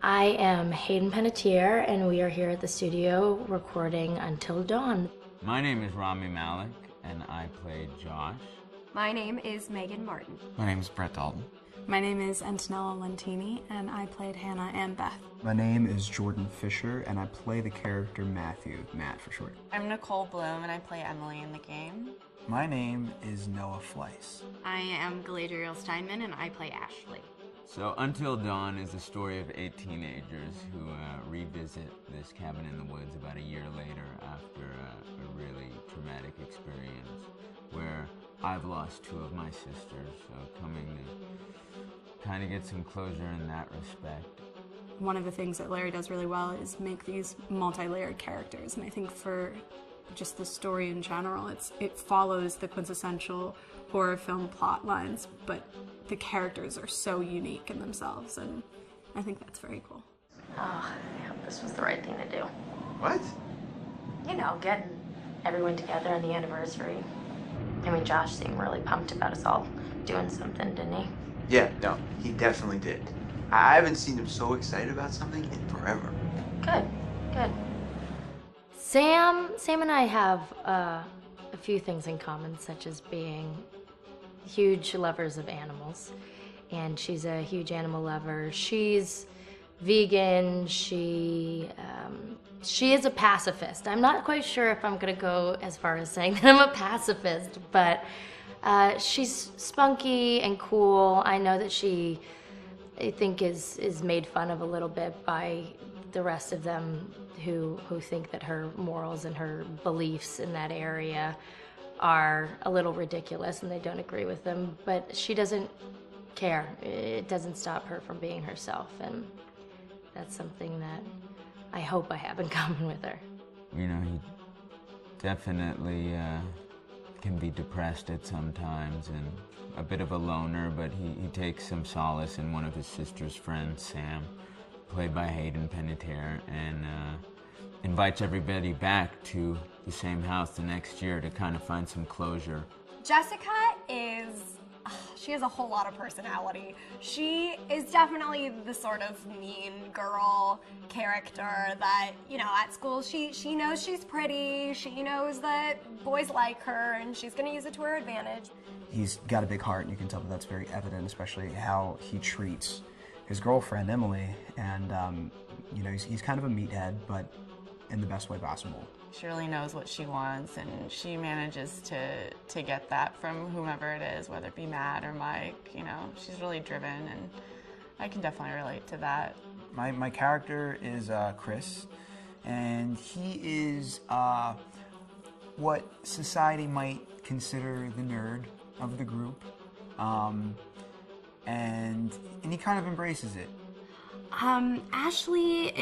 I am Hayden Panettiere, and we are here at the studio recording Until Dawn. My name is Rami Malek, and I play Josh. My name is Megan Martin. My name is Brett Dalton. My name is Antonella Lentini, and I played Hannah and Beth. My name is Jordan Fisher, and I play the character Matthew, Matt for short. I'm Nicole Bloom, and I play Emily in the game. My name is Noah Fleiss. I am Galadriel Steinman, and I play Ashley. So Until Dawn is the story of 8 teenagers who revisit this cabin in the woods about a year later after a really traumatic experience where I've lost 2 of my sisters, so coming to kind of get some closure in that respect. One of the things that Larry does really well is make these multi-layered characters, and I think for just the story in general, it follows the quintessential horror film plot lines, but the characters are so unique in themselves, and I think that's very cool. Oh, I hope this was the right thing to do. What? You know, getting everyone together on the anniversary. I mean, Josh seemed really pumped about us all doing something, didn't he? Yeah, no, he definitely did. I haven't seen him so excited about something in forever. Good, good. Sam and I have a few things in common, such as being huge lovers of animals, and she's a huge animal lover. She's vegan. She is a pacifist. I'm not quite sure if I'm gonna go as far as saying that I'm a pacifist, but she's spunky and cool. I know that she, I think, is made fun of a little bit by the rest of them who think that her morals and her beliefs in that area are a little ridiculous and they don't agree with them, but she doesn't care. It doesn't stop her from being herself, and that's something that I hope I have in common with her. You know, he definitely can be depressed at some times and a bit of a loner, but he takes some solace in one of his sister's friends, Sam, played by Hayden Panettiere, and invites everybody back to the same house the next year to kind of find some closure. Jessica she has a whole lot of personality. She is definitely the sort of mean girl character that, you know, at school she knows she's pretty, she knows that boys like her, and she's gonna use it to her advantage. He's got a big heart, and you can tell that that's very evident, especially how he treats his girlfriend, Emily, and you know, he's kind of a meathead, but in the best way possible. She really knows what she wants, and she manages to get that from whomever it is, whether it be Matt or Mike. You know, she's really driven, and I can definitely relate to that. My character is Chris, and he is what society might consider the nerd of the group, and he kind of embraces it. Ashley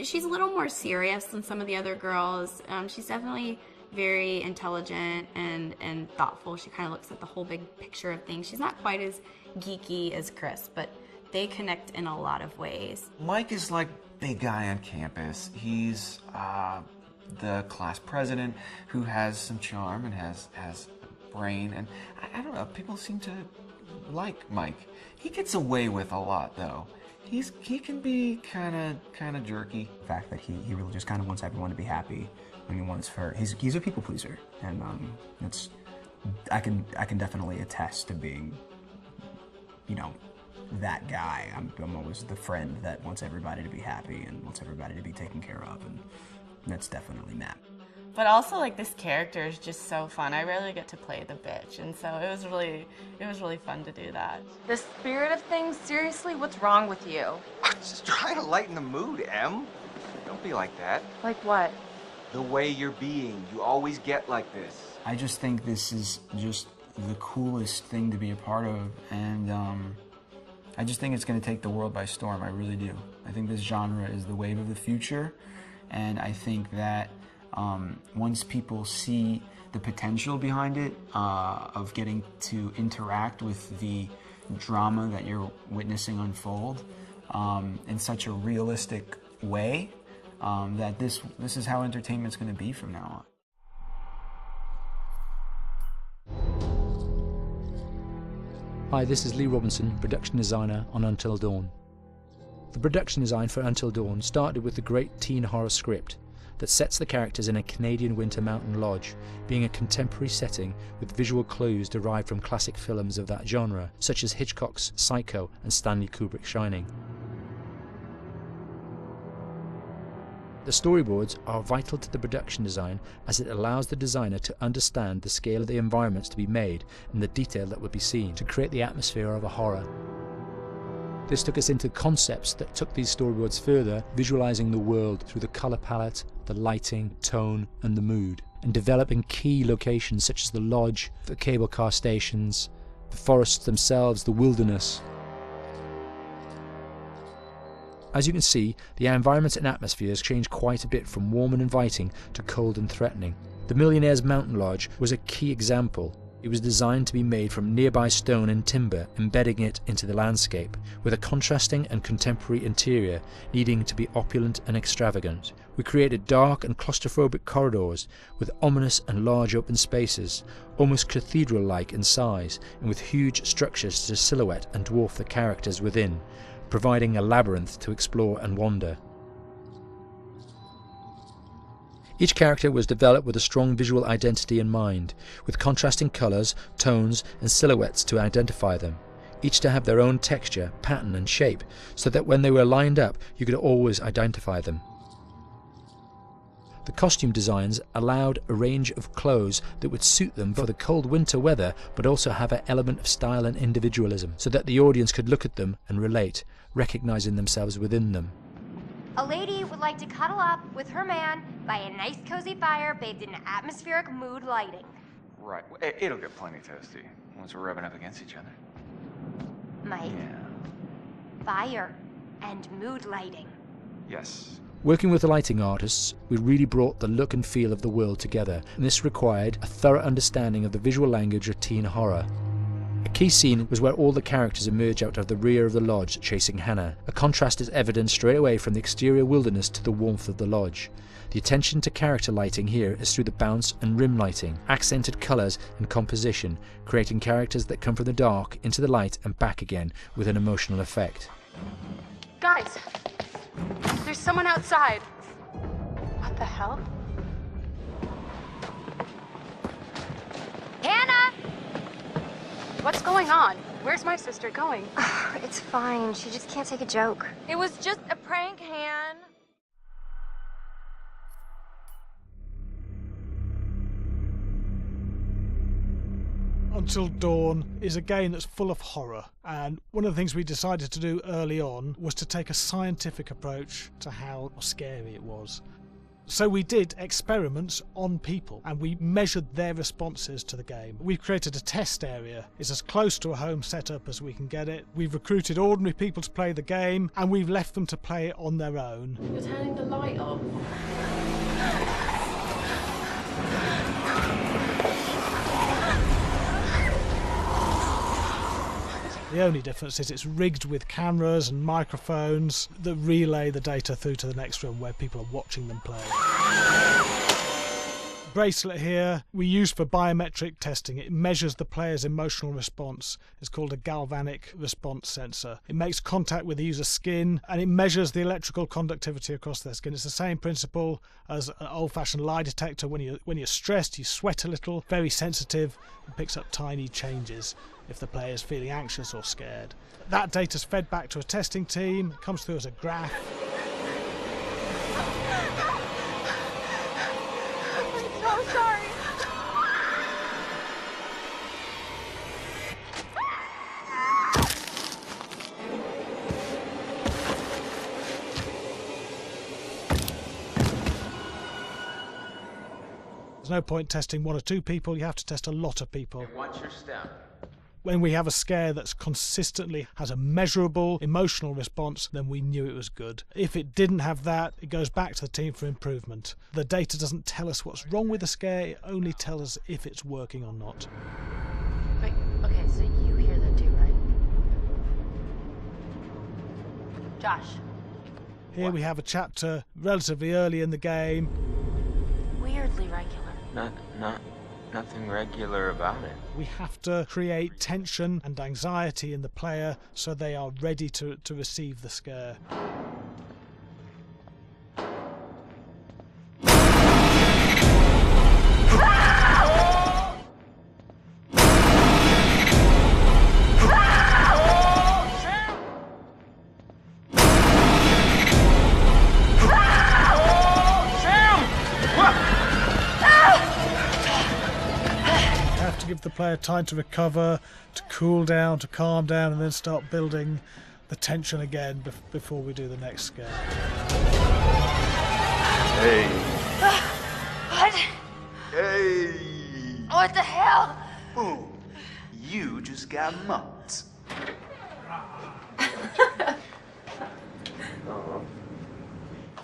she's a little more serious than some of the other girls. She's definitely very intelligent and thoughtful. She kind of looks at the whole big picture of things. She's not quite as geeky as Chris, but they connect in a lot of ways. Mike is like big guy on campus. He's the class president who has some charm and has brain, and I don't know, people seem to like Mike. He gets away with a lot, though. He can be kind of jerky. The fact that he really just kind of wants everyone to be happy, and he wants her. He's a people pleaser, and I can definitely attest to being, you know, that guy. I'm always the friend that wants everybody to be happy and wants everybody to be taken care of, and that's definitely Matt. But also, like, this character is just so fun. I rarely get to play the bitch, and so it was really fun to do that. The spirit of things, seriously, what's wrong with you? I'm just trying to lighten the mood, Em. Don't be like that. Like what? The way you're being, you always get like this. I just think this is just the coolest thing to be a part of, and I just think it's going to take the world by storm. I really do. I think this genre is the wave of the future, and I think that once people see the potential behind it, of getting to interact with the drama that you're witnessing unfold in such a realistic way, that this is how entertainment's going to be from now on. Hi, this is Lee Robinson, production designer on Until Dawn. The production design for Until Dawn started with the great teen horror script that sets the characters in a Canadian winter mountain lodge, being a contemporary setting with visual clues derived from classic films of that genre, such as Hitchcock's Psycho and Stanley Kubrick's Shining. The storyboards are vital to the production design, as it allows the designer to understand the scale of the environments to be made and the detail that would be seen to create the atmosphere of a horror. This took us into concepts that took these storyboards further, visualizing the world through the color palette, the lighting, tone, and the mood, and developing key locations such as the lodge, the cable car stations, the forests themselves, the wilderness. As you can see, the environments and atmospheres change quite a bit from warm and inviting to cold and threatening. The Millionaire's Mountain Lodge was a key example. It was designed to be made from nearby stone and timber, embedding it into the landscape, with a contrasting and contemporary interior needing to be opulent and extravagant. We created dark and claustrophobic corridors with ominous and large open spaces, almost cathedral-like in size, and with huge structures to silhouette and dwarf the characters within, providing a labyrinth to explore and wander. Each character was developed with a strong visual identity in mind, with contrasting colours, tones and silhouettes to identify them, each to have their own texture, pattern and shape, so that when they were lined up you could always identify them. The costume designs allowed a range of clothes that would suit them for the cold winter weather, but also have an element of style and individualism, so that the audience could look at them and relate, recognizing themselves within them. A lady would like to cuddle up with her man by a nice cozy fire bathed in atmospheric mood lighting. Right. It'll get plenty toasty once we're rubbing up against each other. Mike. Yeah. Fire and mood lighting. Yes. Working with the lighting artists, we really brought the look and feel of the world together, and this required a thorough understanding of the visual language of teen horror. A key scene was where all the characters emerge out of the rear of the lodge chasing Hannah. A contrast is evident straight away from the exterior wilderness to the warmth of the lodge. The attention to character lighting here is through the bounce and rim lighting, accented colours and composition, creating characters that come from the dark into the light and back again with an emotional effect. Guys, there's someone outside. What the hell? Hannah! What's going on? Where's my sister going? It's fine. She just can't take a joke. It was just a prank, Han. Until Dawn is a game that's full of horror, and one of the things we decided to do early on was to take a scientific approach to how scary it was. So we did experiments on people and we measured their responses to the game. We've created a test area. It's as close to a home setup as we can get it. We've recruited ordinary people to play the game and we've left them to play it on their own. You're turning the light off. The only difference is it's rigged with cameras and microphones that relay the data through to the next room where people are watching them play. Bracelet here we use for biometric testing. It measures the player's emotional response. It's called a galvanic response sensor. It makes contact with the user's skin and it measures the electrical conductivity across their skin. It's the same principle as an old-fashioned lie detector. When you're stressed, you sweat a little, very sensitive, and picks up tiny changes if the player is feeling anxious or scared. That data's fed back to a testing team, comes through as a graph. I'm so sorry. There's no point testing one or two people, you have to test a lot of people. And what's your step? When we have a scare that's consistently has a measurable emotional response, then we knew it was good. If it didn't have that, it goes back to the team for improvement. The data doesn't tell us what's wrong with the scare, it only tells us if it's working or not. Wait, okay, so you hear that too, right? Josh. Here we have a chapter relatively early in the game. Weirdly regular. nothing regular about it. We have to create tension and anxiety in the player so they are ready to receive the scare. Give the player time to recover, to cool down, to calm down, and then start building the tension again before we do the next scare. Hey. What? Hey. What the hell? Boom. You just got mugged.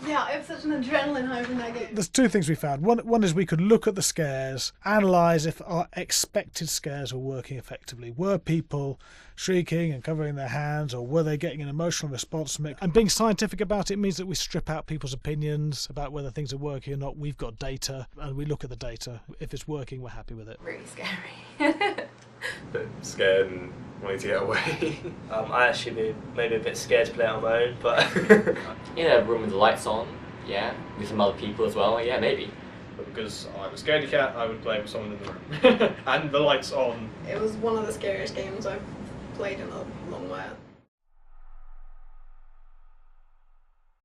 Yeah, I have such an adrenaline high when I get. There's two things we found. One is we could look at the scares, analyse if our expected scares were working effectively. Were people shrieking and covering their hands, or were they getting an emotional response from it? And being scientific about it means that we strip out people's opinions about whether things are working or not. We've got data, and we look at the data. If it's working, we're happy with it. Really scary. Bit scared and wanting to get away. I actually be maybe a bit scared to play on my own, but in a room with the lights on, yeah, with some other people as well, yeah, maybe. But because I'm a scaredy cat, I would play with someone in the room. And the lights on. It was one of the scariest games I've played in a long while.